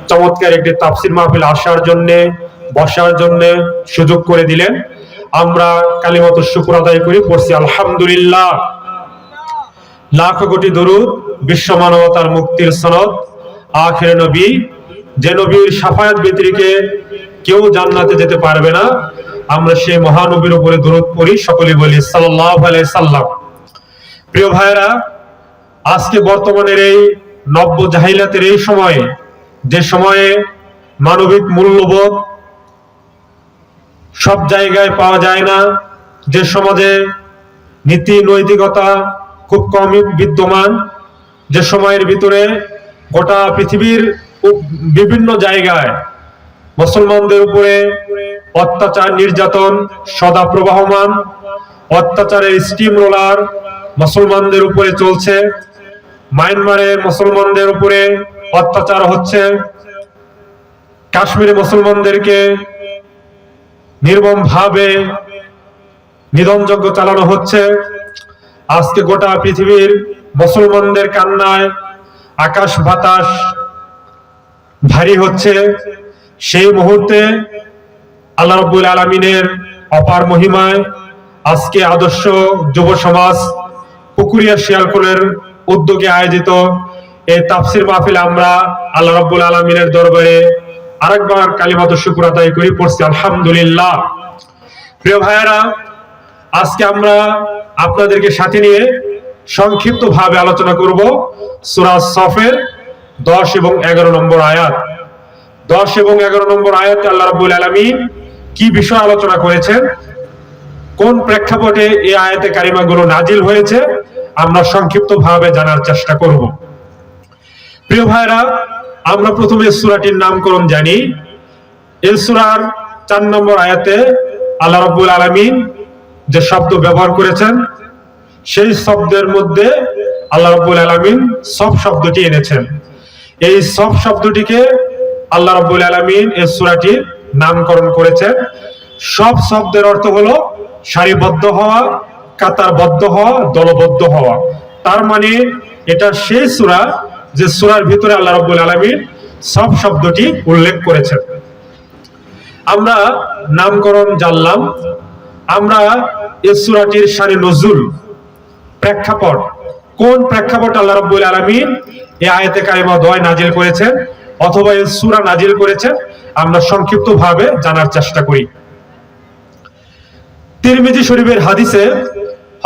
চমৎকার একটি তাফসির মাহফিল আসার জন্য বসার জন্য সুযোগ করে দিলেন। আমরা কালিমাতুশ শুকর আদায় করি, পড়ছি আলহামদুলিল্লাহ। লাখ কোটি দরুদ, বিশ্ব মানবতার মুক্তির সনদ আখির নবী, যে নবীর শাফায়াত ব্যতিরেকে কেউ জান্নাতে যেতে পারবে না, আমরা সেই মহানবীর উপরে দরুদ পড়ি, সকলে বলি সাল্লাল্লাহু আলাইহি সাল্লাম। প্রিয় ভাইরা, আজকে বর্তমানের এই নব্য জাহিলাতের এই সময়ে, যে সময়ে মানবিক মূল্যবোধ সব জায়গায় পাওয়া যায় না, যে সমাজে নীতি নৈতিকতা খুব কমই বিদ্যমান, যে সময়ের ভিতরে গোটা পৃথিবীর বিভিন্ন জায়গায় মুসলমানদের উপরে অত্যাচার নির্যাতন সদা প্রবাহমান, অত্যাচারের স্টিম রোলার মুসলমানদের উপরে চলছে। মায়ানমারে মুসলমানদের উপরে অত্যাচার হচ্ছে, কাশ্মীরে মুসলমানদেরকে নির্মমভাবে নিধনযজ্ঞ চালানো হচ্ছে। আজকে গোটা পৃথিবীর মুসলমানদের কান্নায় আকাশ বাতাস ভারী হচ্ছে। সেই মুহূর্তে আল্লাহ রাব্বুল আলামিনের অপার মহিমায় আজকে আদর্শ যুব সমাজ পুকুরিয়া শিয়ালকোলের উদ্যোগে আয়োজিত এই তাফসির মাহফিল আমরা আল্লাহ রাব্বুল আলামিনের দরবারে আরেকবার কালিমাতুশ শুকর আদায় করি, পড়ছি আলহামদুলিল্লাহ। প্রিয় ভাইয়েরা, আজকে আমরা আপনাদেরকে সাথে নিয়ে সংক্ষিপ্ত ভাবে আলোচনা করব সূরা সফের 10 এবং 11 নম্বর আয়াত। 10 এবং 11 নম্বর আয়াতে আল্লাহ রাব্বুল আলামিন কি বিষয় আলোচনা করেছেন, কোন প্রেক্ষাপটে এই আয়াতে কারিমাগুলো নাজিল হয়েছে, আমরা সংক্ষিপ্ত ভাবে জানার চেষ্টা করব। প্রিয় ভাইরা, আমরা প্রথমে সূরাটির নামকরণ জানি। এই সূরার 4 নম্বর আয়াতে আল্লাহ রাব্বুল আলামিন যে শব্দ ব্যবহার করেছেন, সেই শব্দের মধ্যে আল্লাহ রাব্বুল আলামিন সব শব্দটি এনেছেন। এই সব শব্দটিকে আল্লাহ রাব্বুল আলামিন এই সূরাটির নামকরণ করেছেন। সব শব্দের অর্থ হলো সারিবদ্ধ হওয়া, কাতারবদ্ধ হওয়া, দলবদ্ধ হওয়া। তার মানে এটা সেই সূরা যে সূরার ভিতরে আল্লাহ রাব্বুল আলামিন সব শব্দটি উল্লেখ করেছেন। আমরা নামকরণ জানলাম। আমরা এই সূরাটির শানে নজুল, প্রেক্ষাপট, কোন প্রেক্ষাপট আল্লাহ রাব্বুল আলামিন এই আয়াতে কারিমা দয় নাজিল করেছেন অথবা এই সূরা নাজিল করেছেন, আমরা সংক্ষিপ্ত ভাবে জানার চেষ্টা করি। তিরমিজি শরীফের হাদিসে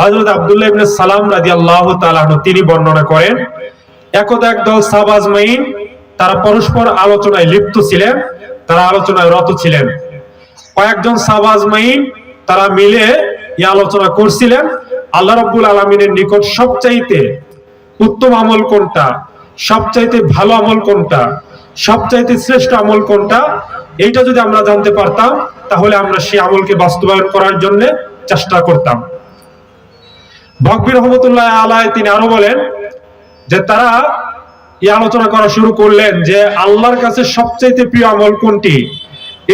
হযরত আব্দুল্লাহ ইবনে সালাম রাদিয়াল্লাহু তাআলা আনহু তিনি বর্ণনা করেন, একদা একদল সাহাবা আজমাইন তারা পরস্পর আলোচনায় লিপ্ত ছিলেন, তারা আলোচনায় রত ছিলেন। কয়েকজন সাহাবা আজমাইন তারা মিলে এই আলোচনা করছিলেন আল্লাহ রাব্বুল আলামিনের নিকট সবচাইতে উত্তম আমল কোনটা, সবচাইতে ভালো আমল কোনটা, সবচাইতে শ্রেষ্ঠ আমল কোনটা, এইটা যদি আমরা জানতে পারতাম তাহলে আমরা সেই আমলকে বাস্তবায়ন করার জন্য চেষ্টা করতাম। বকবী রহমতুল্লাহ আলাইহি তিনি আরো বলেন যে তারা এই আলোচনা করা শুরু করলেন যে আল্লাহর কাছে সবচাইতে প্রিয় আমল কোনটি,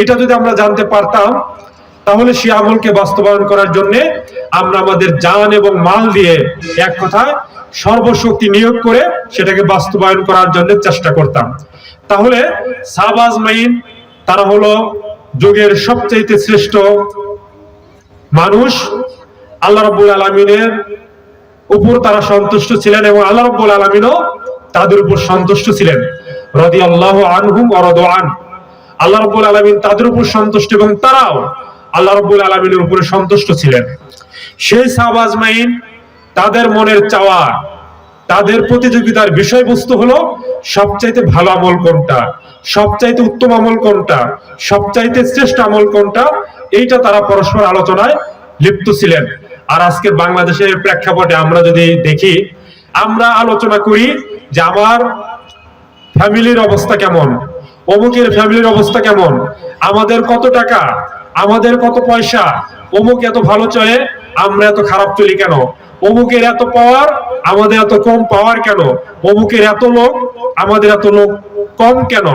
এটা যদি আমরা জানতে পারতাম তাহলে সেই আমলকে বাস্তবায়ন করার জন্য আমরা আমাদের জান এবং মাল দিয়ে, এক কথায় সর্বশক্তি নিয়োগ করে সেটাকে বাস্তবায়ন করার জন্য চেষ্টা করতাম। তাহলে সাহাবা আজমাইন তারা হলো যুগের সবচাইতে শ্রেষ্ঠ মানুষ। আল্লাহ রাব্বুল আলামিনের উপর তারা সন্তুষ্ট ছিলেন এবং আল্লাহ রাব্বুল আলামিনও তাদের উপর সন্তুষ্ট ছিলেন। রাদিয়াল্লাহু আনহুম ওয়া রাদু আন, আল্লাহ রাব্বুল আলামিন তাদের উপর সন্তুষ্ট এবং তারাও আল্লাহ রাব্বুল আলামিনের উপরে সন্তুষ্ট ছিলেন। সেই সাহাবা আজমাইন তাদের মনের চাওয়া, তাদের প্রতিযোগিতার বিষয়বস্তু হলো সবচাইতে ভালো আমল কোনটা, সবচাইতে উত্তম আমল কোনটা, সবচাইতে শ্রেষ্ঠ আমল কোনটা, এইটা তারা পরস্পর আলোচনায় লিপ্ত ছিলেন। আর আজকে বাংলাদেশের প্রেক্ষাপটে আমরা যদি দেখি, আমরা আলোচনা করি যে আমার ফ্যামিলির অবস্থা কেমন, অমুকের ফ্যামিলির অবস্থা কেমন, আমাদের কত টাকা, আমাদের কত পয়সা, অমুক এত ভালো চলে, আমরা এত খারাপ চলি কেন, অমুকের এত পাওয়ার, আমাদের এত কম পাওয়ার কেন, অমুকের এত লোক, আমাদের এত লোক কম কেন,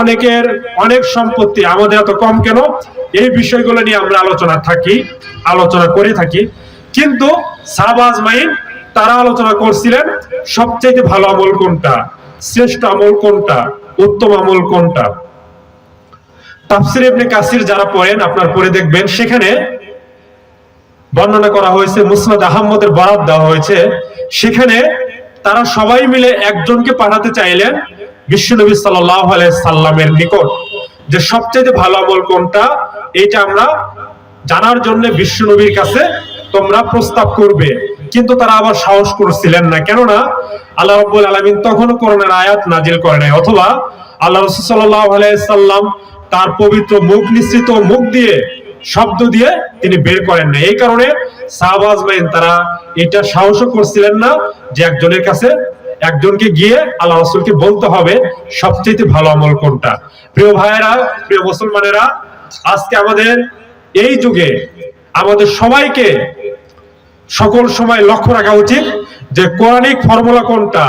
অনেকের অনেক সম্পত্তি, আমাদের এত কম কেন। এই বিষয়গুলো নিয়ে আমরা আলোচনা করে থাকি। কিন্তু সাহাবা আজমাইন তারা আলোচনা করছিলেন সবচেয়ে ভালো আমল কোনটা, শ্রেষ্ঠ আমল কোনটা, উত্তম আমল কোনটা। তাফসীর ইবনে কাসির যারা পড়েন আপনারা পড়ে দেখবেন, সেখানে বর্ণনা করা হয়েছে, মুসনাদ আহমদের বরাত দেওয়া হয়েছে, সেখানে তারা সবাই মিলে একজনকে পাঠাতে চাইলেন বিশ্বনবী সাল্লাল্লাহু আলাইহি সাল্লামের নিকট, যে সবচেয়ে ভালো আমল কোনটা, এটা আমরা জানার জন্য বিশ্বনবীর কাছে তোমরা প্রস্তাব করবে। কিন্তু তারা আবার সাহস করছিলেন না, কেননা আল্লাহ রাব্বুল আলামিন তখনও কোরআনের আয়াত নাজিল করে নাই, অথবা আল্লাহ রাসূল সাল্লাল্লাহু আলাইহি সাল্লাম তার পবিত্র মুখ নিঃসৃত মুখ দিয়ে শব্দ দিয়ে তিনি বের করেন না। এই কারণে সাহাবা আজমাইন তারা এটা সাহস করছিলেন না যে একজনের কাছে, একজনকে গিয়ে আল্লাহ রাসূলকে বলতে হবে সবচেয়ে ভালো আমল কোনটা। প্রিয় ভাইয়েরা, প্রিয় মুসলমানেরা, আজকে আমাদের এই যুগে আমাদের সবাইকে সকল সময় লক্ষ্য রাখা উচিত যে কোরআনিক ফর্মুলা কোনটা,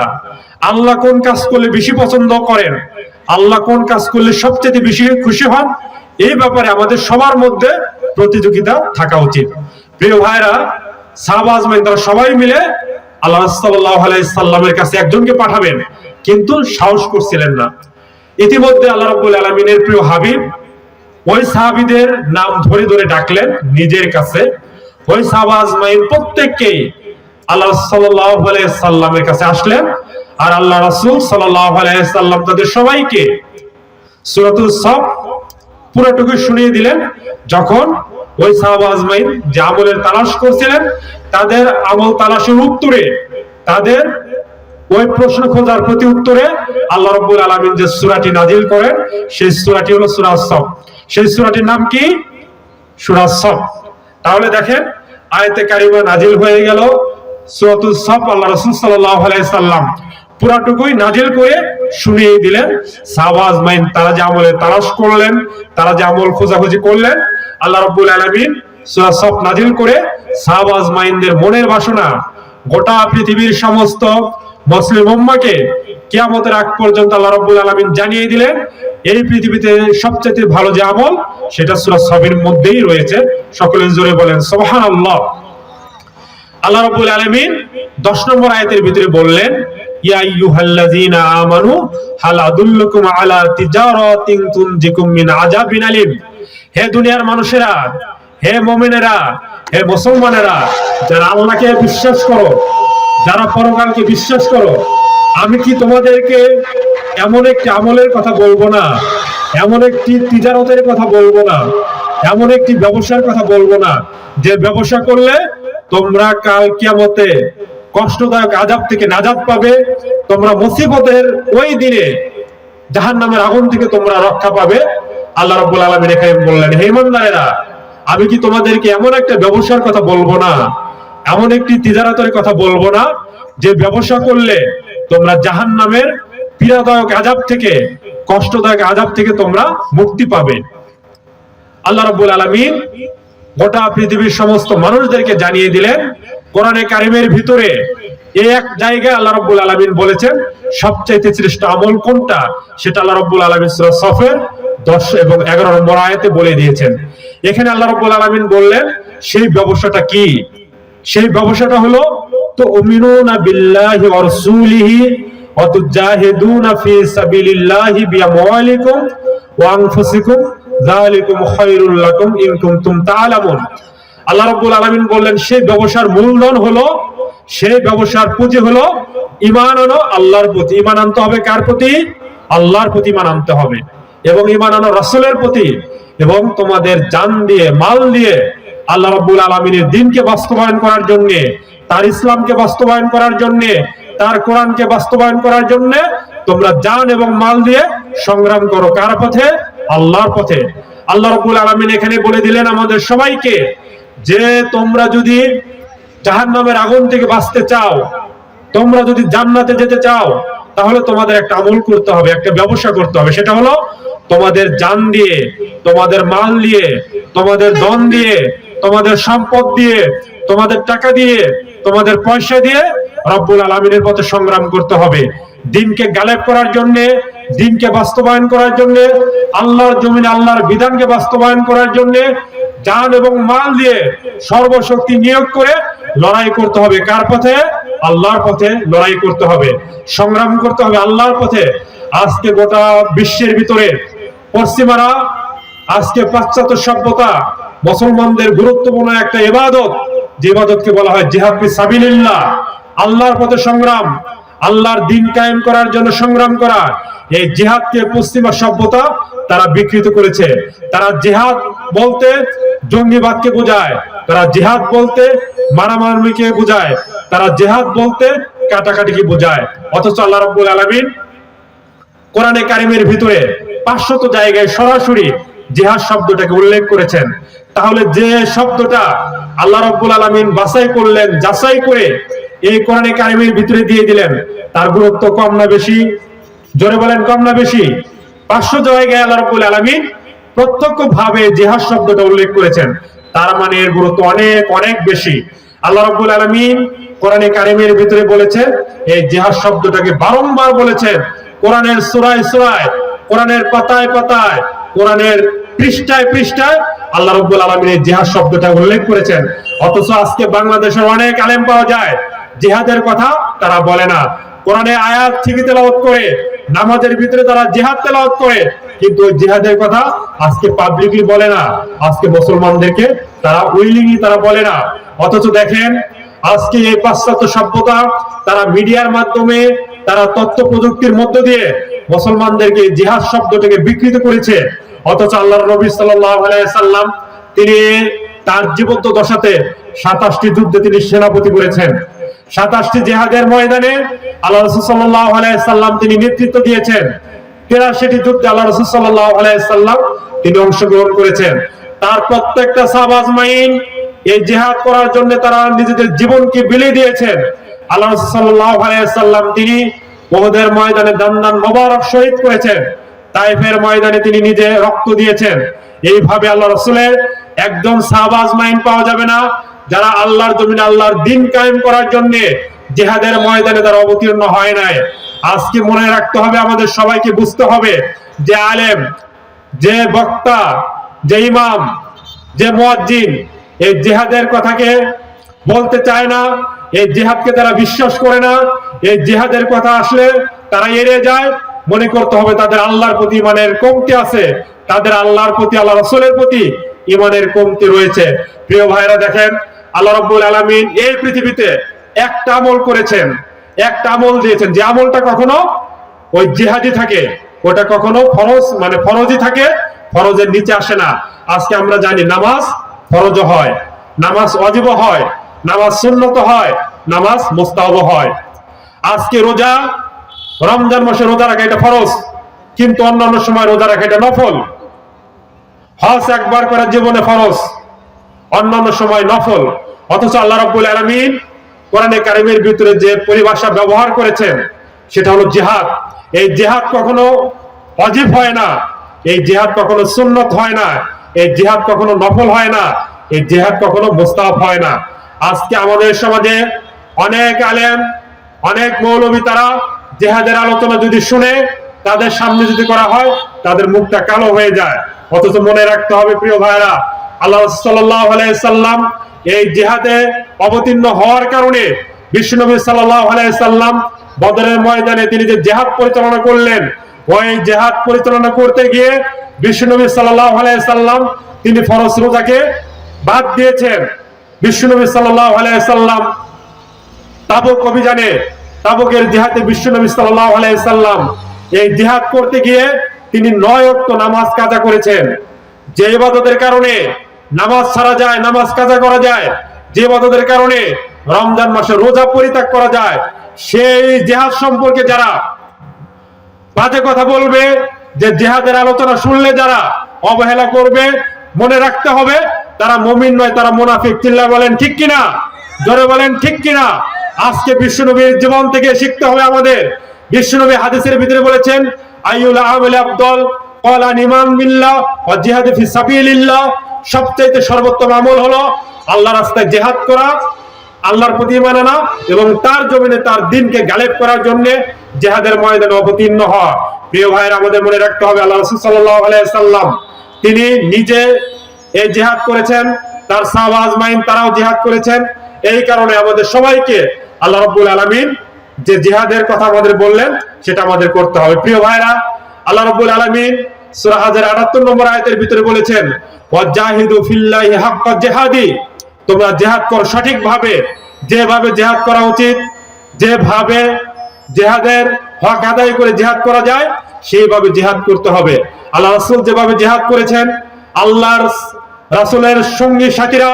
আল্লাহ কোন কাজ করলে বেশি পছন্দ করেন, আল্লাহ কোন কাজ করলে সবচেয়ে বেশি খুশি হন, এই ব্যাপারে আমাদের সবার মধ্যে প্রতিযোগিতা থাকা উচিত। প্রিয় ভাইরা, সাহাবা আজমাইন তারা সবাই মিলে আল্লাহ সাল্লাল্লাহু আলাইহি সাল্লামের কাছে একজনকে পাঠাবেন, কিন্তু সাহস করছিলেন না। ইতিমধ্যে আল্লাহ রাব্বুল আলামিনের প্রিয় হাবিব ওই সাহাবীদের নাম ধরে ধরে ডাকলেন নিজের কাছে। ওই সাহাবা আজমাইন প্রত্যেককেই আল্লাহ সাল্লাল্লাহু আলাইহি সাল্লামের কাছে আসলেন, আর আল্লাহ রাসূল সাল্লাল্লাহু আলাইহি সাল্লাম তাদের সবাইকে সূরাতুস সাফ পুরোটুকু শুনিয়ে দিলেন। যখন ওই সাহাবা আজমাইন যে আমলের তালাশ করছিলেন, তাদের আমল তালাশের উত্তরে, তাদের ওই প্রশ্ন খোঁজার প্রতি উত্তরে আল্লাহ রাব্বুল আলামিন যে সূরাটি নাজিল করেন, সেই সূরাটি হলো সূরা সাফ। সেই সূরাটির নাম কি? সূরা সাফ। তাহলে দেখেন, আয়াতে কারিমা নাজিল হয়ে গেল সূরাতুস সাফ। আল্লাহ রাসূল সাল্লাল্লাহু আলাইহি সাল্লাম পুরাটুকুই নাজিল করে শুনিয়ে দিলেন। সাহাবা আজমাইন তারা যে আমলের তালাশ করলেন, তারা যে আমল খোঁজাখুঁজি করলেন, আল্লাহ রাব্বুল আলামিন সূরা সাফ নাজিল করে সাহাবা আজমাইনদের মনের বাসনা গোটা পৃথিবীর সমস্ত মুসলিম উম্মাহকে কিয়ামতের আগ পর্যন্ত আল্লাহ রাব্বুল আলামিন জানিয়ে দিলেন এই পৃথিবীতে সবচেয়ে ভালো যে আমল, সেটা সূরা সাফের মধ্যেই রয়েছে। সকলে জোরে বলেন সুবহানাল্লাহ। আল্লাহ রাব্বুল আলামিন 10 নম্বর আয়াতের ভিতরে বললেন, ইয়া আইয়ুহাল্লাযীনা আমানু হাল আদুল্লুকুম আলা তিজারাতিন তুনজিকুম মিন আযাবিন আলিম। হে দুনিয়ার মানুষেরা, হে মুমিনেরা, হে মুসলমানেরা, যারা আল্লাহকে বিশ্বাস করো, যারা পরকালকে বিশ্বাস করো, আমি কি তোমাদেরকে এমন একটি আমলের কথা বলবো না, এমন একটি তিজারতের কথা বলবো না, এমন একটি ব্যবসার কথা বলবো না, যে ব্যবসা করলে তোমরা কাল কিয়ামতে কষ্টদায়ক আযাব থেকে নাজাত পাবে, তোমরা মুসিবতের ওই দিনে জাহান্নামের আগুন থেকে তোমরা রক্ষা পাবে। আল্লাহ রাব্বুল আলামিন এখানে বললেন, হে ইমানদারেরা, আমি কি তোমাদেরকে এমন একটা ব্যবসার কথা বলবো না, এমন একটি তিজারতের কথা বলবো না, যে ব্যবসা করলে তোমরা জাহান্নামের পীড়াদায়ক আযাব থেকে, কষ্টদায়ক আযাব থেকে তোমরা মুক্তি পাবে। আল্লাহ রাব্বুল আলামিন গোটা পৃথিবীর সমস্ত মানুষদেরকে জানিয়ে দিলেন কোরআনে কারিমের ভিতরে এই এক জায়গায় আল্লাহ রাব্বুল আলামিন বলেছেন সবচেয়ে শ্রেষ্ঠ আমল কোনটা, সেটা আল্লাহ রাব্বুল আলামিন সূরা সাফের 10 এবং 11 নম্বর আয়াতে বলে দিয়েছেন। এখানে আল্লাহ রাব্বুল আলামিন বললেন সেই ব্যবসাটা কি? সেই ব্যবসাটা হলো তুমিনুনা বিল্লাহি ওয়া রাসূলিহি ওয়া তুজাহিদুনা ফি সাবিলিল্লাহি বিআমওয়ালিকুম ওয়া আনফুসিকুম যালিকুম খায়রুল লাকুম ইন কুনতুম তা'লামুন। আল্লাহ রাব্বুল আলামিন বললেন সেই ব্যবসার মূলধন হলো, সেই ব্যবসার পুঁজি হলো ঈমান আনো আল্লাহর প্রতি। ঈমান আনতে হবে কার প্রতি? আল্লাহর প্রতি ঈমান আনতে হবে, এবং ঈমান আনো রাসূলের প্রতি, এবং তোমাদের জান দিয়ে, মাল দিয়ে আল্লাহ রাব্বুল আলামিনের দ্বীনকে বাস্তবায়ন করার জন্য, তার ইসলামকে বাস্তবায়ন করার জন্য, তার কোরআনকে বাস্তবায়ন করার জন্য তোমরা জান এবং মাল দিয়ে সংগ্রাম করো। কার পথে? আল্লাহর পথে। আল্লাহ রাব্বুল আলামিন এখানে বলে দিলেন আমাদের সবাইকে যে তোমরা যদি জাহান্নামের আগুন থেকে বাঁচতে চাও, তোমরা যদি জান্নাতে যেতে চাও, তাহলে তোমাদের একটা আমল করতে হবে, একটা ব্যবসা করতে হবে। সেটা হলো তোমাদের জান দিয়ে, তোমাদের মাল দিয়ে, তোমাদের ধন দিয়ে, তোমাদের সম্পদ দিয়ে, তোমাদের টাকা দিয়ে, তোমাদের পয়সা দিয়ে রব্বুল আলামিনের পথে সংগ্রাম করতে হবে। দ্বীনকে গালেব করার জন্য, দ্বীনকে বাস্তবায়ন করার জন্য, আল্লাহর জমিনে আল্লাহর বিধানকে বাস্তবায়ন করার জন্য জান এবং মাল দিয়ে সর্বশক্তি নিয়োগ করে লড়াই করতে হবে। কার পথে? আল্লাহর পথে লড়াই করতে হবে, সংগ্রাম করতে হবে আল্লাহর পথে। আজকে গোটা বিশ্বের ভিতরে পশ্চিমারা, আজকে পাশ্চাত্য সভ্যতা মুসলমানদের গুরুত্বপূর্ণ একটা ইবাদত, যে ইবাদতকে বলা হয় জিহাদ ফি সাবিলিল্লাহ, আল্লাহর পথে সংগ্রাম, আল্লাহর দ্বীন কায়েম করার জন্য সংগ্রাম করা, এই জিহাদকে পশ্চিমা সভ্যতা তারা বিকৃত করেছে। তারা জিহাদ বলতে জঙ্গিবাদকে বোঝায়, তারা জিহাদ বলতে মারামারিকে বোঝায়, তারা জিহাদ বলতে কাটাকাটিকে বোঝায়। অথচ আল্লাহ রাব্বুল আলামিন কোরআনে কারিমের ভিতরে 500 জায়গায় সরাসরি জিহাদ শব্দটাকে উল্লেখ করেছেন। তাহলে যে শব্দটা আল্লাহ রাব্বুল আলামিন বাছাই করলেন, যাচাই করে এই কোরআনে কারিমের ভিতরে দিয়ে দিলেন, তার গুরুত্ব কম না বেশি? জোরে বলেন, কম না বেশি? 500 জায়গায় আল্লাহ রাব্বুল আলামিন প্রত্যক্ষভাবে জিহাদ শব্দটা উল্লেখ করেছেন, তার মানে এর গুরুত্ব অনেক অনেক বেশি। আল্লাহ রাব্বুল আলামিন কোরআনে কারিমের ভিতরে বলেছেন, এই জিহাদ শব্দটাকে বারংবার বলেছেন। কোরআনের সূরায় সূরায়, কোরআনের পাতায় পাতায়, কোরআনের পৃষ্ঠায় পৃষ্ঠায় আল্লাহ রাব্বুল আলামিন এই জিহাদ শব্দটা উল্লেখ করেছেন। অথচ আজকে বাংলাদেশের অনেক আলেম পাওয়া যায় জিহাদের কথা তারা বলে না। কোরআনে আয়াত ঠিকই তেলাওয়াত করে, নামাজের ভিতরে তারা জিহাদ তেলাওয়াত করে, কিন্তু ওই জিহাদের কথা আজকে পাবলিকলি বলে না, আজকে মুসলমানদেরকে তারা উইলিংলি তারা বলে না। অথচ দেখেন আজকে এই পাশ্চাত্য সভ্যতা তারা মিডিয়ার মাধ্যমে, তারা তথ্য প্রযুক্তির মধ্য দিয়ে মুসলমানদেরকে জিহাদ শব্দটাকে বিকৃত করেছে। অথচ আল্লাহর নবী সাল্লাল্লাহু আলাইহি সাল্লাম তিনি তার জীবন্ত দশাতে 27টি যুদ্ধে তিনি সেনাপতি করেছেন। 27টি জিহাদের ময়দানে আল্লাহ রাসূল সাল্লাল্লাহু আলাইহি সাল্লাম তিনি নেতৃত্ব দিয়েছেন। 83টি যুদ্ধে আল্লাহ রাসূল সাল্লাল্লাহু আলাইহি সাল্লাম তিনি অংশগ্রহণ করেছেন। তার প্রত্যেকটা সাহাবা আজমাইন এই জিহাদ করার জন্য তারা নিজেদের জীবনকে বিলিয়ে দিয়েছেন। আল্লাহ রাসূল সাল্লাল্লাহু আলাইহি সাল্লাম তিনি উহুদের ময়দানে দান মোবারক শহীদ করেছেন, তায়েফের ময়দানে তিনি নিজে রক্ত দিয়েছেন। এইভাবে আল্লাহ রাসূলের একজন সাহাবা আজমাইন পাওয়া যাবে না যারা আল্লাহর জমিনে আল্লাহর দ্বীন কায়েম করার জন্য জিহাদের ময়দানে তারা অবতীর্ণ হয় নাই। আজকে মনে রাখতে হবে, আমাদের সবাইকে বুঝতে হবে যে আলেম, যে বক্তা, যে ইমাম, যে মুয়াজ্জিন এই জিহাদের কথাকে বলতে চায় না, এই জিহাদকে তারা বিশ্বাস করে না, এই জিহাদের কথা আসলে তারা এড়িয়ে যায়। মনে করতে হবে তাদের আল্লাহর প্রতি ইমানের কমতি আছে, তাদের আল্লাহর প্রতি, আল্লাহ রাসূলের প্রতি ইমানের কমতি রয়েছে। প্রিয় ভাইরা, দেখেন আল্লাহ রাব্বুল আলামিন এই পৃথিবীতে একটা আমল করেছেন, একটা আমল দিয়েছেন, যে আমলটা কখনো ওই জিহাদি থাকে, ওটা কখনো ফরজ মানে ফরজই থাকে, ফরজের নিচে আসে না। আজকে আমরা জানি নামাজ ফরজ হয়, নামাজ ওয়াজিব হয়, নামাজ সুন্নত হয়, নামাজ মুস্তাহাব হয়। আজকে রোজা, রমজান মাসে রোজা রাখা এটা ফরজ, কিন্তু অন্যান্য সময় রোজা রাখা এটা নফল। হজ একবার করার জীবনে ফরজ, অন্যান্য সময় নফল। অথচ আল্লাহ রাব্বুল আলামিন কোরআনে কারিমের ভিতরে যে পরিভাষা ব্যবহার করেছেন সেটা হলো জিহাদ। এই জিহাদ কখনো ওয়াজিব হয় না, এই জিহাদ কখনো সুন্নত হয় না, এই জিহাদ কখনো নফল হয় না, এই জিহাদ কখনো মুস্তাহাব হয় না। আজকে আমাদের সমাজে অনেক আলেম, অনেক মৌলবী তারা জিহাদের আলোচনা যদি শুনে, তাদের সামনে যদি করা হয়, তাদের মুখটা কালো হয়ে যায়। অথচ মনে রাখতে হবে প্রিয় ভাইরা, আল্লাহ সাল্লাল্লাহু আলাইহি সাল্লাম এই জিহাদে অবতীর্ণ হওয়ার কারণে বিশ্বনবী সাল্লাল্লাহু আলাইহি সাল্লাম বদরের ময়দানে তিনি যে জিহাদ পরিচালনা করলেন, ওই জিহাদ পরিচালনা করতে গিয়ে বিশ্বনবী সাল্লাল্লাহু আলাইহি সাল্লাম তিনি ফরজ রোজাকে বাদ দিয়েছেন। বিশ্বনবী সাল্লাল্লাহু আলাইহি সাল্লাম তাবুক অভিযানে, তাবুকের জিহাদে বিশ্বনবী সাল্লাল্লাহু আলাইহি সাল্লাম এই জিহাদ করতে গিয়ে তিনি 9 ওয়াক্ত নামাজ কাজা করেছেন। যে ইবাদতের কারণে নামাজ ছাড়া যায়, নামাজ কাজা করা যায়, যে ইবাদতের কারণে রমজান মাসে রোজা পরিত্যাগ করা যায়, সেই জিহাদ সম্পর্কে যারা বাজে কথা বলবে, যে জিহাদের আলোচনা শুনলে যারা অবহেলা করবে, মনে রাখতে হবে তারা মুমিন নয়, তারা মুনাফিক। চিল্লা বলেন ঠিক কিনা? জোরে বলেন ঠিক কিনা? আজকে বিশ্বনবীর জীবন থেকে শিখতে হবে আমাদের। বিশ্বনবী হাদিসের ভিতরে বলেছেন, আইয়ুল আমালি আফদল, ক্বালা ইমান বিল্লাহ ওয়া জিহাদ ফি সাবিলিল্লাহ, সবচেয়ে সর্বোত্তম আমল হলো আল্লাহর রাস্তায় জিহাদ করা, আল্লাহর প্রতি ঈমান আনা এবং তার জমিনে তার দ্বীনকে গালেব করার জন্য জিহাদের ময়দানে অবতীর্ণ হওয়া। প্রিয় ভাইরা, আমাদের মনে রাখতে হবে আল্লাহ রাসূল সাল্লাল্লাহু আলাইহি সাল্লাম তিনি নিজে এই জিহাদ করেছেন, তার সাহাবা আজমাইন তারাও জিহাদ করেছেন। এই কারণে আমাদের সবাইকে আল্লাহ রাব্বুল আলামিন যে জিহাদের কথা আমাদের বললেন সেটা আমাদের করতে হবে। প্রিয় ভাইরা, আল্লাহ রাব্বুল আলামিন সূরা হাজের 78 নম্বর আয়াতের ভিতরে বলেছেন, ওয়াজাহিদু ফিল্লাহি হাক্কা জিহাদি, তোমরা জিহাদ করো সঠিকভাবে, যেভাবে জিহাদ করা উচিত, যেভাবে জিহাদের হক আদায় করে জিহাদ করা যায় সেইভাবে জিহাদ করতে হবে। আল্লাহ রাসূল যেভাবে জিহাদ করেছেন, আল্লাহর রাসূলের সঙ্গী সাথীরা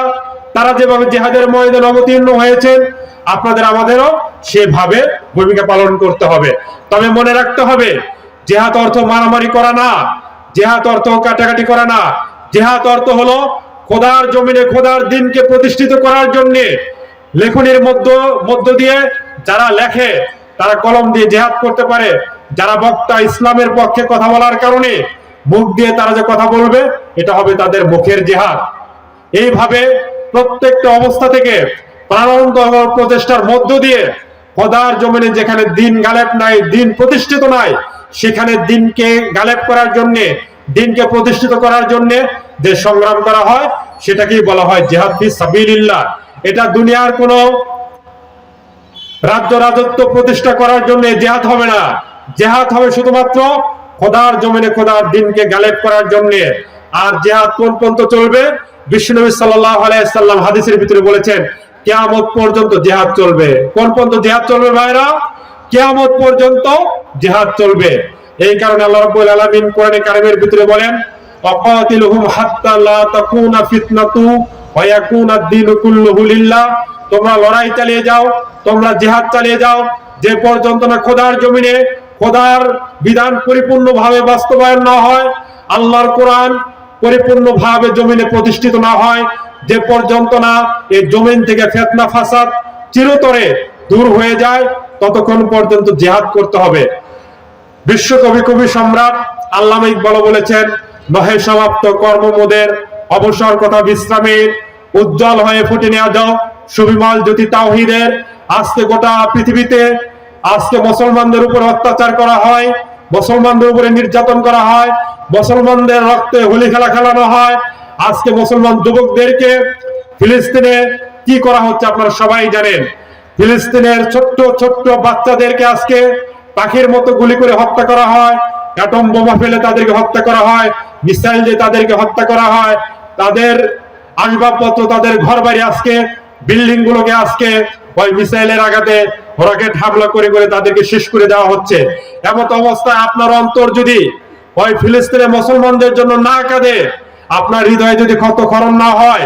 তারা যেভাবে জিহাদের ময়দানে অবতীর্ণ হয়েছেন, আপনাদের আমাদেরও সেভাবে ভূমিকা পালন করতে হবে। তবে মনে রাখতে হবে, জিহাদ অর্থ মারামারি করা না, জিহাদ অর্থ কাটাকাটি করা না। জিহাদ অর্থ হলো খোদার জমিনে খোদার দিনকে প্রতিষ্ঠিত করার জন্য লেখনির মধ্য দিয়ে যারা লেখে, তারা কলম দিয়ে জিহাদ করতে পারে। যারা বক্তা ইসলামের পক্ষে কথা বলার কারণে মুখ দিয়ে তারা যে কথা বলবে, এটা হবে তাদের মুখের জিহাদ। এইভাবে প্রত্যেকটা অবস্থা থেকে প্রাণান্তর প্রচেষ্টার মধ্য দিয়ে খোদার জমিনে যেখানে দিন গালেব নাই, দিন প্রতিষ্ঠিত নাই, সেখানে দিনকে গালেব করার জন্য, দিনকে প্রতিষ্ঠিত করার জন্য যে সংগ্রাম করা হয় সেটাকেই বলা হয় জিহাদ ফি সাবিলিল্লাহ। এটা দুনিয়ার কোনো রাজ্য রাজত্ব প্রতিষ্ঠা করার জন্য জিহাদ হবে না। জিহাদ হবে শুধুমাত্র খোদার জমিনে খোদার দিনকে গালেব করার জন্য। আর জিহাদ কোন পর্যন্ত চলবে? বিশ্বনবী সাল্লাল্লাহু আলাইহি সাল্লাম হাদিসের ভিতরে বলেছেন, কিয়ামত পর্যন্ত জিহাদ চলবে। কোন পর্যন্ত জিহাদ চলবে ভাইরা? কিয়ামত পর্যন্ত জিহাদ চলবে। এই কারণে আল্লাহ রাব্বুল আলামিন কোরআনে কারীমের ভিতরে বলেন, ওয়াকাতিলুহুম হাত্তা লা তাকুনা ফিতনাতু ওয়া ইয়াকুনা আদ-দীনু কুল্লুহু লিল্লাহ। তোমরা লড়াই চালিয়ে যাও, তোমরা জিহাদ চালিয়ে যাও, যে পর্যন্ত না খোদার জমিনে খোদার বিধান পরিপূর্ণভাবে বাস্তবায়ন না হয়, আল্লাহর কোরআন পরিপূর্ণভাবে জমিনে প্রতিষ্ঠিত না হয়, যে পর্যন্ত না এই জমিন থেকে ফিতনা ফাসাদ চিরতরে দূর হয়ে যায়, ততক্ষণ পর্যন্ত জিহাদ করতে হবে। বিশ্বকবি কবি সম্রাট আল্লামা ইকবাল বলেছেন, নহে সমাপ্ত কর্মমোদের অবসর কথা বিশ্রামের, উজ্জ্বল হয়ে ফুটে নেওয়া যাও সুবিমল জ্যোতি তাওহীদের। আজকে গোটা পৃথিবীতে আজকে মুসলমানদের উপর অত্যাচার করা হয়, মুসলমানদের উপরে নির্যাতন করা হয়, মুসলমানদের রক্তে হোলি খেলা খেলানো হয়। আজকে মুসলমান যুবকদেরকে ফিলিস্তিনে কি করা হচ্ছে আপনারা সবাই জানেন। ফিলিস্তিনের ছোট্ট ছোট্ট বাচ্চাদেরকে আজকে পাখির মতো গুলি করে হত্যা করা হয়, অ্যাটম বোমা ফেলে তাদেরকে হত্যা করা হয়, মিসাইল দিয়ে তাদেরকে হত্যা করা হয়। তাদের আসবাবপত্র, তাদের ঘর বাড়ি, আজকে বিল্ডিং গুলোকে আজকে ওই মিসাইলের আঘাতে রকেট হামলা করে করে তাদেরকে শেষ করে দেওয়া হচ্ছে। এমত অবস্থায় আপনার অন্তর যদি ওই ফিলিস্তিনের মুসলমানদের জন্য না কাঁদে, আপনার হৃদয়ে যদি ক্ষতক্ষরণ না হয়,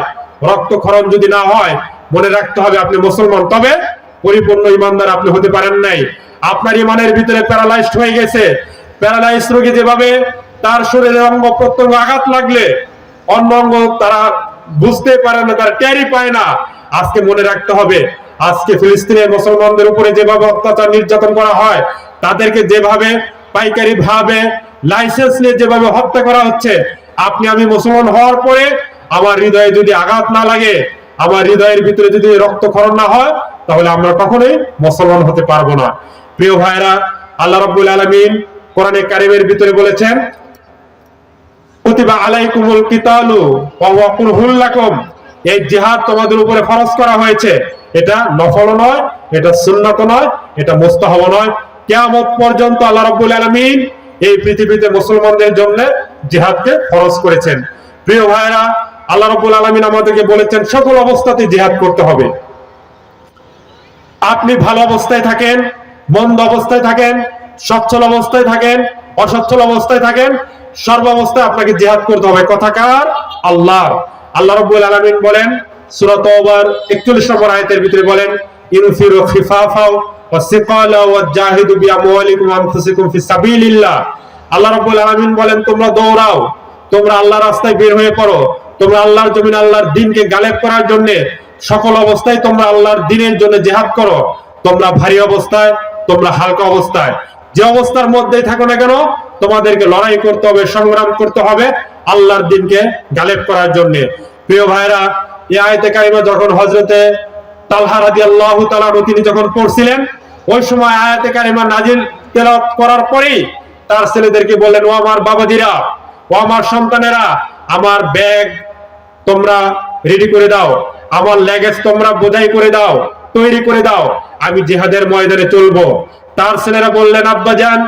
রক্তক্ষরণ যদি না হয়, মনে রাখতে হবে আপনি মুসলমান, তবে পরিপূর্ণ ইমানদার আপনি হতে পারেন নাই। আপনার ইমানের ভিতরে প্যারালাইজড হয়ে গেছে। প্যারালাইজ রোগী যেভাবে তার শরীরের অঙ্গ প্রত্যঙ্গ আঘাত লাগলে অন্য অঙ্গ তারা বুঝতে পারে না, তারা টেরই পায় না। আজকে মনে রাখতে হবে, আজকে ফিলিস্তিনের মুসলমানদের উপরে যেভাবে অত্যাচার নির্যাতন করা হয়, তাদেরকে যেভাবে পাইকারি ভাবে লাইসেন্স নিয়ে যেভাবে হত্যা করা হচ্ছে, আপনি আমি মুসলমান হওয়ার পরে আমার হৃদয়ে যদি আঘাত না লাগে, আমার হৃদয়ের ভিতরে যদি রক্তক্ষরণ না হয়, তাহলে আমরা কখনোই মুসলমান হতে পারবো না। প্রিয় ভাইরা, আল্লাহ রাব্বুল আলামিন কোরআনে কারীমের ভিতরে বলেছেন, কুতিবা আলাইকুমুল কিতালু ওয়া হুয়া কুরহুল লাকুম। এই জিহাদ তোমাদের উপরে ফরজ করা হয়েছে। এটা নফল নয়, এটা সুন্নাত নয়, এটা মুস্তাহাব নয়। কিয়ামত পর্যন্ত আল্লাহ রাব্বুল আলামিন এই পৃথিবীতে মুসলমানদের জন্য জিহাদকে ফরজ করেছেন। প্রিয় ভাইরা, আল্লাহ রাব্বুল আলামিন আমাদেরকে বলেছেন সকল অবস্থাতে জিহাদ করতে হবে। আপনি ভালো অবস্থায় থাকেন, মন্দ অবস্থায় থাকেন, সচ্ছল অবস্থায় থাকেন, অসচ্ছল অবস্থায় থাকেন, সর্বাবস্থায় আপনাকে জিহাদ করতে হবে। কথাকার আল্লাহ আল্লাহ রাব্বুল আলামিন বলেন সূরা তাওবার 41 নম্বর আয়াতের ভিতরে বলেন, ইনফিরু খিফাফা ওয়া সিকালা ওয়া জাহিদু বিআমওয়ালিকুম ওয়া আনফুসিকুম ফি সাবিলিল্লাহ। আল্লাহ রাব্বুল আলামিন বলেন, তোমরা দৌড়াও, তোমরা আল্লাহর রাস্তায় বের হয়ে পড়ো, তোমরা আল্লাহর জমিন আল্লাহর দ্বীনকে গালেব করার জন্য সকল অবস্থায় তোমরা আল্লাহর দ্বীনের জন্য জিহাদ করো। তোমরা ভারী অবস্থায়, তোমরা হালকা অবস্থায়, যে অবস্থার মধ্যেই থাকো না কেন, তোমাদেরকে লড়াই করতে হবে, সংগ্রাম করতে হবে আল্লাহর দ্বীনকে গালেব করার জন্য। প্রিয় ভাইরা, এই আয়াতে কারিমা যখন হযরতে তালহা রাদিয়াল্লাহু তাআলা তিনি যখন পড়ছিলেন, ওই সময় আয়াতে কারিমা নাজিল তেলাওয়াত করার পরেই তার ছেলেদেরকে বললেন, ও আমার বাবাজিরা, ও আমার সন্তানেরা, আমার ব্যাগ তোমরা রেডি করে দাও, আমার ল্যাগেজ তোমরা বোঝাই করে দাও, তৈরি করে দাও, আমি জিহাদের ময়দানে চলবো। তার ছেলেরা বললেন, আব্বাজান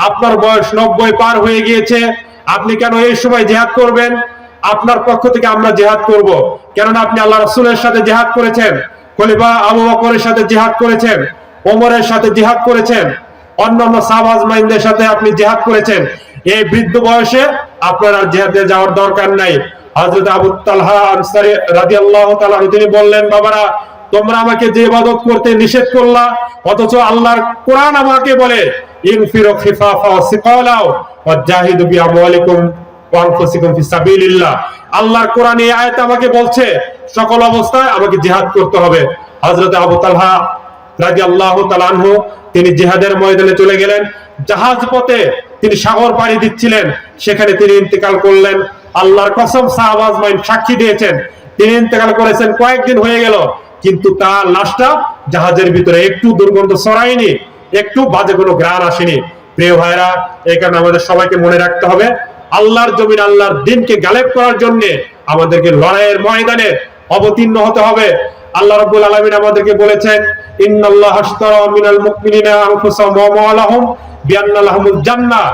আপনার বয়স 90 পার হয়ে গিয়েছে, আপনি কেন এই সময় জিহাদ করবেন? আপনার পক্ষ থেকে আমরা জিহাদ করব, কেননা আপনি আল্লাহ রাসূলের সাথে জিহাদ করেছেন, খলিফা আবু বকরের সাথে জিহাদ করেছেন, ওমরের সাথে জিহাদ করেছেন, অন্যান্য সাহাবা আজমাইনদের সাথে আপনি জিহাদ করেছেন। এই বৃদ্ধ বয়সে আপনার আর জিহাদে যাওয়ার দরকার নাই। হযরত আবু তালহা আনসারী রাদিয়াল্লাহু তাআলা তিনি বললেন, বাবারা তোমরা আমাকে যে ইবাদত করতে নিষেধ করলা, অথচ আল্লাহর কোরআন আমাকে বলে ইনফিরু খিফাফা ওয়া সিকালা ওয়া জাহিদু বিআমওয়ালিকুম ওয়া আনফুসিকুম ফি সাবিলিল্লাহ। আল্লাহর কোরআন এই আয়াত আমাকে বলছে সকল অবস্থায় আমাকে জিহাদ করতে হবে। হযরত আবু তালহা রাদিয়াল্লাহু তাআলা আনহু তিনি জিহাদের ময়দানে চলে গেলেন। জাহাজ পথে তিনি সাগর পাড়ি দিচ্ছিলেন, সেখানে তিনি ইন্তেকাল করলেন। আল্লাহর কসম সাহাবা আজমাইন সাক্ষী দিয়েছেন তিনি ইন্তেকাল করেছেন কয়েকদিন হয়ে গেল, কিন্তু তার লাশটা জাহাজের ভিতরে একটু দুর্গন্ধ ছড়ায়নি, একটু বাজে কোনো ঘ্রাণ আসেনি। প্রিয় ভাইরা, এই কারণে আমাদের সবাইকে মনে রাখতে হবে আল্লাহর জমিন আল্লাহর দ্বীনকে গালেব করার জন্য আমাদেরকে লড়াইয়ের ময়দানে অবতীর্ণ হতে হবে। আল্লাহ রাব্বুল আলামিন আমাদেরকে বলেছেন, ইন্নাল্লাহা আশতারা মিনাল মুমিনিনা আনফুসাহুম ওয়া আমওয়ালাহুম বিআন্না লাহুমুল জান্নাহ।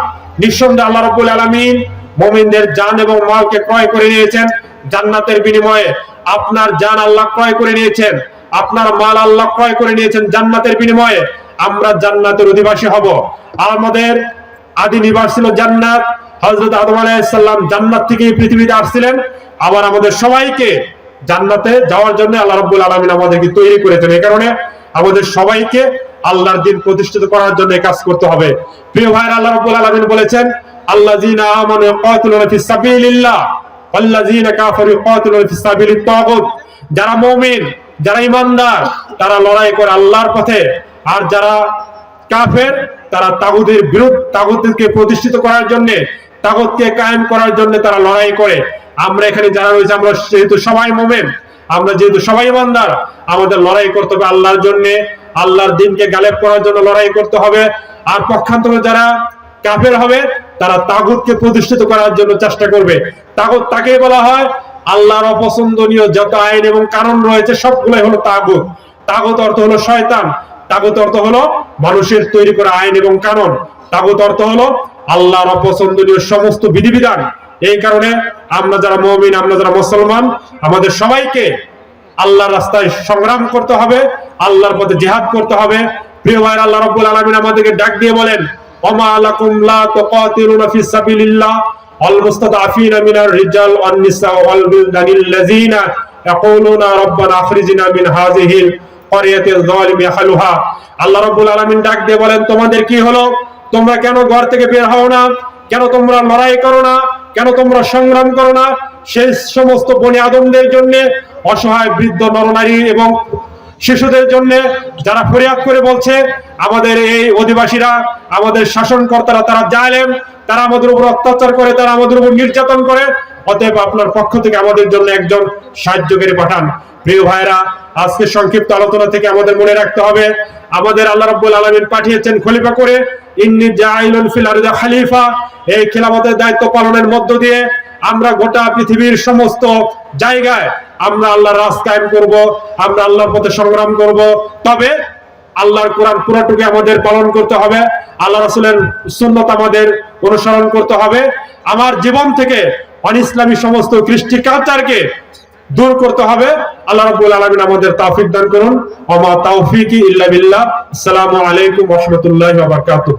নিঃসন্দেহে আল্লাহ রাব্বুল আলামিন মুমিনদের জান এবং মালকে ক্রয় করে নিয়েছেন জান্নাতের বিনিময়ে। আপনার জান আল্লাহ ক্রয় করে নিয়েছেন, আপনার মাল আল্লাহ ক্রয় করে নিয়েছেন জান্নাতের বিনিময়ে। আমরা জান্নাতের অধিবাসী হব। আমাদের আদি নিবাস ছিল জান্নাত। হযরত আদম আলাইহিস সালাম জান্নাত থেকে পৃথিবীতে আসছিলেন। আবার আমাদের সবাইকে জান্নাতে যাওয়ার জন্য আল্লাহ রাব্বুল আলামিন আমাদেরকে তৈরি করেছেন। এই কারণে আমাদের সবাইকে আল্লাহর দ্বীন প্রতিষ্ঠিত করার জন্য কাজ করতে হবে। প্রিয় ভাইরা, আল্লাহ রাব্বুল আলামিন বলেছেন, আল্লাযীনা আমানু ইয়াকাতুলুনা ফিস সাবিলিল্লাহ ওয়াল্লাযীনা কাফারু ইয়াকাতুলুনা ফিস সাবিলিত তাগুত। যারা মুমিন, যারা ঈমানদার, তারা লড়াই করে আল্লাহর পথে, আর যারা কাফের তারা তাগুতের বিরুদ্ধে, তাগুতকে প্রতিষ্ঠিত করার জন্য, তাগুতকে কায়েম করার জন্য তারা লড়াই করে। আমরা এখানে যারা রয়েছে, আমরা যেহেতু সবাই মুমিন, আমরা যেহেতু সবাই ঈমানদার, আমাদের লড়াই করতে হবে আল্লাহর জন্য, আল্লাহর দ্বীনকে গালেব করার জন্য লড়াই করতে হবে। আর পক্ষান্তরে যারা কাফের হবে তারা তাগুতকে প্রতিষ্ঠিত করার জন্য চেষ্টা করবে। তাগুত তাকে বলা হয় আল্লাহর অপছন্দনীয় যত আইন এবং কানুন রয়েছে সবগুলাই হলো তাগুত। তাগুত অর্থ হলো শয়তান, তাগুত অর্থ হলো মানুষের তৈরি করা আইন এবং কানুন, তাগুত অর্থ হলো আল্লাহর অপছন্দনীয় সমস্ত বিধিবিধান। এই কারণে আমরা যারা মুমিন, আমরা যারা মুসলমান, আমাদের সবাইকে আল্লাহর রাস্তায় সংগ্রাম করতে হবে, আল্লাহর পথে জিহাদ করতে হবে। প্রিয় ভাইরা, আল্লাহ রাব্বুল আলামিন আমাদেরকে ডাক দিয়ে বলেন, ওমা লাকুম লা তুকাতিলুনা ফিস সাবিলিল্লাহ ওয়াল মুস্তাদআফিনা মিনার রিজাল ওয়ান নিসা ওয়াল বিলদানিল্লাযিনা ইয়াকুলুনা রাব্বানা আখরিজনা মিন হাযিহিল ক্বরিয়াতিয যালিমি আহলুহা। আল্লাহ রাব্বুল আলামিন ডাক দিয়ে বলেন, তোমাদের কি হলো? তোমরা কেন ঘর থেকে বের হও না? কেন তোমরা লড়াই করো না? কেন তোমরা সংগ্রাম করো না সেই সমস্ত বনি আদমদের জন্য, অসহায় বৃদ্ধ নরনারী এবং শিশুদের জন্য, যারা ফরিয়াদ করে বলছে আমাদের এই অধিবাসীরা, আমাদের শাসনকর্তারা তারা জালেম, তারা আমাদের উপর অত্যাচার করে, তারা আমাদের উপর নির্যাতন করে। অতএব আপনার পক্ষ থেকে আমাদের জন্য একজন সাহায্যকারী পাঠান। প্রিয় ভাইরা, আজকে সংক্ষিপ্ত আলোচনা থেকে আমাদের মনে রাখতে হবে আমাদের আল্লাহ রাব্বুল আলামিন পাঠিয়েছেন খলিফা করে। ইন্নী জাইলুন ফিল আরদি খলিফা। এই খেলাফতের দায়িত্ব পালনের মধ্য দিয়ে আমরা গোটা পৃথিবীর সমস্ত জায়গায় আমরা আল্লাহর রাজ কায়েম করব, আমরা আল্লাহর পথে সংগ্রাম করব। তবে আল্লাহর কোরআন পুরোটুকু আমাদের পালন করতে হবে, আল্লাহ রাসূলের সুন্নাত আমাদের অনুসরণ করতে হবে। আমার জীবন থেকে অনিসলামী সমস্ত কৃষ্টি কালচারকে দূর করতে হবে। আল্লাহ রাব্বুল আলামিন আমাদের তৌফিক দান করুন। ওয়া মা তাওফীকি ইল্লা বিল্লাহ। আসসালামু আলাইকুম ওয়া রাহমাতুল্লাহি ওয়া বারাকাতুহু।